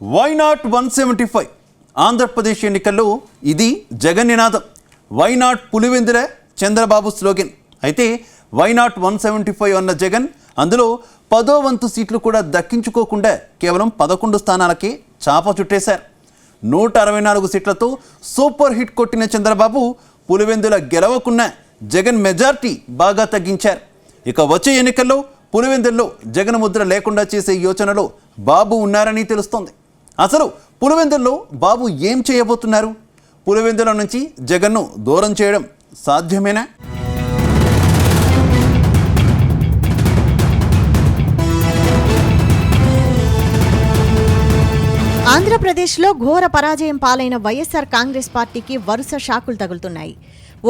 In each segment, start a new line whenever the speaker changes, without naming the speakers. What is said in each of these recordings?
Why not 175 Andhra Pradesh ఎన్నికల్లో ఇది జగన్ నినాదం. Why not Pulivendula Chandrababu slogan. అయితే వై నాట్ 175 అన్న జగన్ అందులో 10వ వంతు సీట్లు కూడా దక్కించుకోకుండా కేవలం 11 స్థానాలకే చాప చుట్టేశారు. 164 సీట్లతో సూపర్ హిట్ కొట్టిన చంద్రబాబు పులివెందుల గెలవకున్న జగన్ మెజార్టీ బాగా తగ్గించారు. ఇక వచ్చే ఎన్నికల్లో పులివెందుల్లో జగన్ ముద్ర లేకుండా చేసే యోచనలో బాబు ఉన్నారని తెలుస్తోంది. అసలు పులివెందుల్లో బాబు ఏం చేయబోతున్నారు? పులివెందుల నుంచి జగన్ను దూరం చేయడం సాధ్యమేనా?
ఆంధ్రప్రదేశ్లో ఘోర పరాజయం పాలైన వైఎస్ఆర్ కాంగ్రెస్ పార్టీకి వరుస షాకులు తగులుతున్నాయి.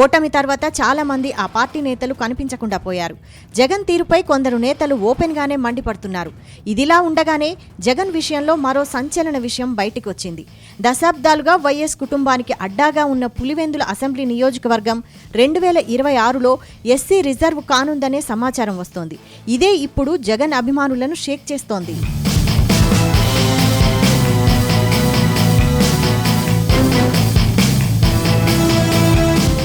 ఓటమి తర్వాత చాలా మంది ఆ పార్టీ నేతలు కనిపించకుండా పోయారు. జగన్ తీరుపై కొందరు నేతలు ఓపెన్గానే మండిపడుతున్నారు. ఇదిలా ఉండగానే జగన్ విషయంలో మరో సంచలన విషయం బయటికి వచ్చింది. దశాబ్దాలుగా వైఎస్ కుటుంబానికి అడ్డాగా ఉన్న పులివెందుల అసెంబ్లీ నియోజకవర్గం 2026లో ఎస్సీ రిజర్వ్ కానుందనే సమాచారం వస్తోంది. ఇదే ఇప్పుడు జగన్ అభిమానులను షేక్ చేస్తోంది.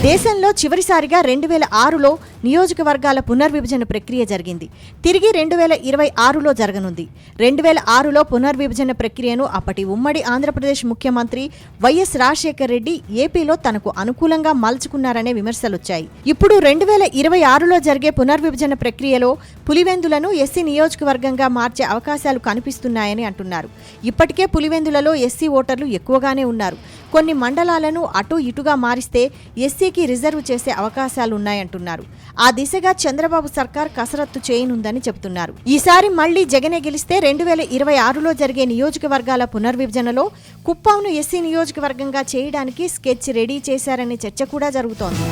దేశంలో చివరిసారిగా 2006లో నియోజకవర్గాల పునర్విభజన ప్రక్రియ జరిగింది. తిరిగి 2026లో జరగనుంది. 2006లో పునర్విభజన ప్రక్రియను అప్పటి ఉమ్మడి ఆంధ్రప్రదేశ్ ముఖ్యమంత్రి వైఎస్ రాజశేఖర రెడ్డి ఏపీలో తనకు అనుకూలంగా మలుచుకున్నారనే విమర్శలొచ్చాయి. ఇప్పుడు 2026లో జరిగే పునర్విభజన ప్రక్రియలో పులివెందులను ఎస్సీ నియోజకవర్గంగా మార్చే అవకాశాలు కనిపిస్తున్నాయని అంటున్నారు. ఇప్పటికే పులివెందులలో ఎస్సీ ఓటర్లు ఎక్కువగానే ఉన్నారు. కొన్ని మండలాలను అటు ఇటుగా మారిస్తే ఎస్సీకి రిజర్వ్ చేసే అవకాశాలున్నాయంటున్నారు. ఆ దిశగా చంద్రబాబు సర్కార్ కసరత్తు చేయనుందని చెబుతున్నారు. ఈసారి మళ్లీ జగనే గెలిస్తే 2026లో జరిగే నియోజకవర్గాల పునర్విభజనలో కుప్పంను ఎస్సీ నియోజకవర్గంగా చేయడానికి స్కెచ్ రెడీ చేశారనే చర్చ కూడా జరుగుతోంది.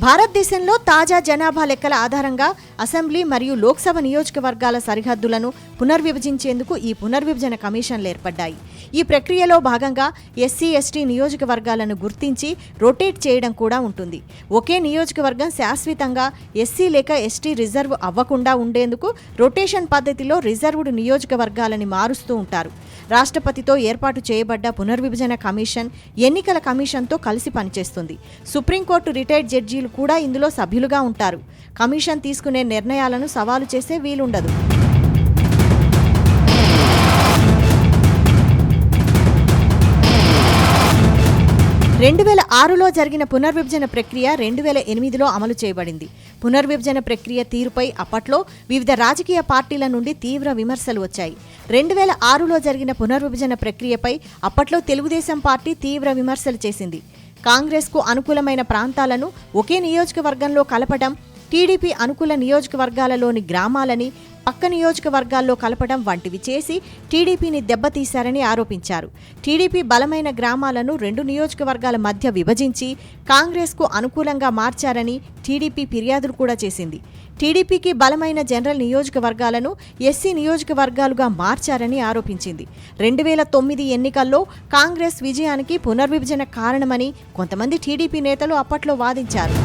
భారతదేశంలో తాజా జనాభా లెక్కల ఆధారంగా అసెంబ్లీ మరియు లోక్సభ నియోజకవర్గాల సరిహద్దులను పునర్విభజించేందుకు ఈ పునర్విభజన కమిషన్లు ఏర్పడ్డాయి. ఈ ప్రక్రియలో భాగంగా ఎస్సీ ఎస్టీ నియోజకవర్గాలను గుర్తించి రొటేట్ చేయడం కూడా ఉంటుంది. ఒకే నియోజకవర్గం శాశ్వతంగా ఎస్సీ లేక ఎస్టీ రిజర్వ్ అవ్వకుండా ఉండేందుకు రొటేషన్ పద్ధతిలో రిజర్వ్డ్ నియోజకవర్గాలని మారుస్తూ ఉంటారు. రాష్ట్రపతితో ఏర్పాటు చేయబడ్డ పునర్విభజన కమిషన్ ఎన్నికల కమిషన్తో కలిసి పనిచేస్తుంది. సుప్రీంకోర్టు రిటైర్డ్ జడ్జీలు కూడా ఇందులో సభ్యులుగా ఉంటారు. కమిషన్ తీసుకునే నిర్ణయాలను సవాలు చేసే వీలుండదు. రెండు 2006లో జరిగిన పునర్విభజన ప్రక్రియ 2008లో అమలు చేయబడింది. పునర్విభజన ప్రక్రియ తీరుపై అప్పట్లో వివిధ రాజకీయ పార్టీల నుండి తీవ్ర విమర్శలు వచ్చాయి. 2006లో జరిగిన పునర్విభజన ప్రక్రియపై అప్పట్లో తెలుగుదేశం పార్టీ తీవ్ర విమర్శలు చేసింది. కాంగ్రెస్కు అనుకూలమైన ప్రాంతాలను ఒకే నియోజకవర్గంలో కలపడం, టీడీపీ అనుకూల నియోజకవర్గాలలోని గ్రామాలని పక్క నియోజకవర్గాల్లో కలపడం వంటివి చేసి టీడీపీని దెబ్బతీశారని ఆరోపించారు. టీడీపీ బలమైన గ్రామాలను 2 నియోజకవర్గాల మధ్య విభజించి కాంగ్రెస్కు అనుకూలంగా మార్చారని టీడీపీ ఫిర్యాదులు కూడా చేసింది. టీడీపీకి బలమైన జనరల్ నియోజకవర్గాలను ఎస్సీ నియోజకవర్గాలుగా మార్చారని ఆరోపించింది. 2009 ఎన్నికల్లో కాంగ్రెస్ విజయానికి పునర్విభజన కారణమని కొంతమంది టీడీపీ నేతలు అప్పట్లో వాదించారు.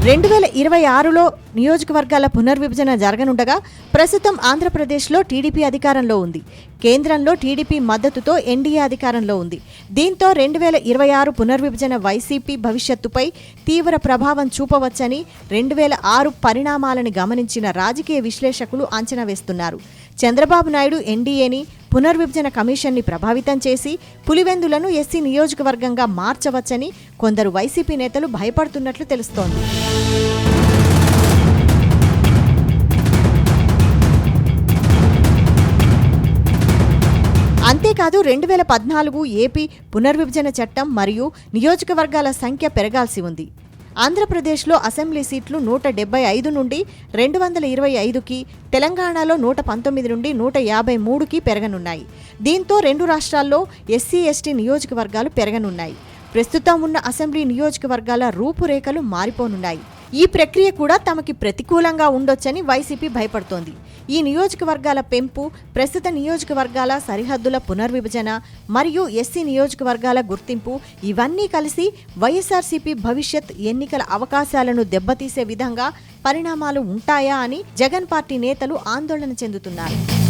2026లో నియోజకవర్గాల పునర్విభజన జరగనుండగా ప్రస్తుతం ఆంధ్రప్రదేశ్లో టీడీపీ అధికారంలో ఉంది. కేంద్రంలో టీడీపీ మద్దతుతో ఎన్డీఏ అధికారంలో ఉంది. దీంతో 2026 పునర్విభజన వైసీపీ భవిష్యత్తుపై తీవ్ర ప్రభావం చూపవచ్చని 2006 పరిణామాలను గమనించిన రాజకీయ విశ్లేషకులు అంచనా వేస్తున్నారు. చంద్రబాబు నాయుడు ఎన్డీఏని పునర్విభజన కమిషన్ని ప్రభావితం చేసి పులివెందులను ఎస్సీ నియోజకవర్గంగా మార్చవచ్చని కొందరు వైసీపీ నేతలు భయపడుతున్నట్లు తెలుస్తోంది. అంతేకాదు 2014 ఏపీ పునర్విభజన చట్టం మరియు నియోజకవర్గాల సంఖ్య పెరగాల్సి ఉంది. ఆంధ్రప్రదేశ్లో అసెంబ్లీ సీట్లు 175 నుండి 225కి, తెలంగాణలో 119 నుండి 153కి పెరగనున్నాయి. దీంతో 2 రాష్ట్రాల్లో ఎస్సీ ఎస్టీ నియోజకవర్గాలు పెరగనున్నాయి. ప్రస్తుతం ఉన్న అసెంబ్లీ నియోజకవర్గాల రూపురేఖలు మారిపోనున్నాయి. ఈ ప్రక్రియ కూడా తమకి ప్రతికూలంగా ఉండొచ్చని వైసీపీ భయపడుతోంది. ఈ నియోజకవర్గాల పెంపు, ప్రస్తుత నియోజకవర్గాల సరిహద్దుల పునర్విభజన మరియు ఎస్సీ నియోజకవర్గాల గుర్తింపు ఇవన్నీ కలిసి వైఎస్ఆర్సీపీ భవిష్యత్ ఎన్నికల అవకాశాలను దెబ్బతీసే విధంగా పరిణామాలు ఉంటాయా అని జగన్ పార్టీ నేతలు ఆందోళన చెందుతున్నారు.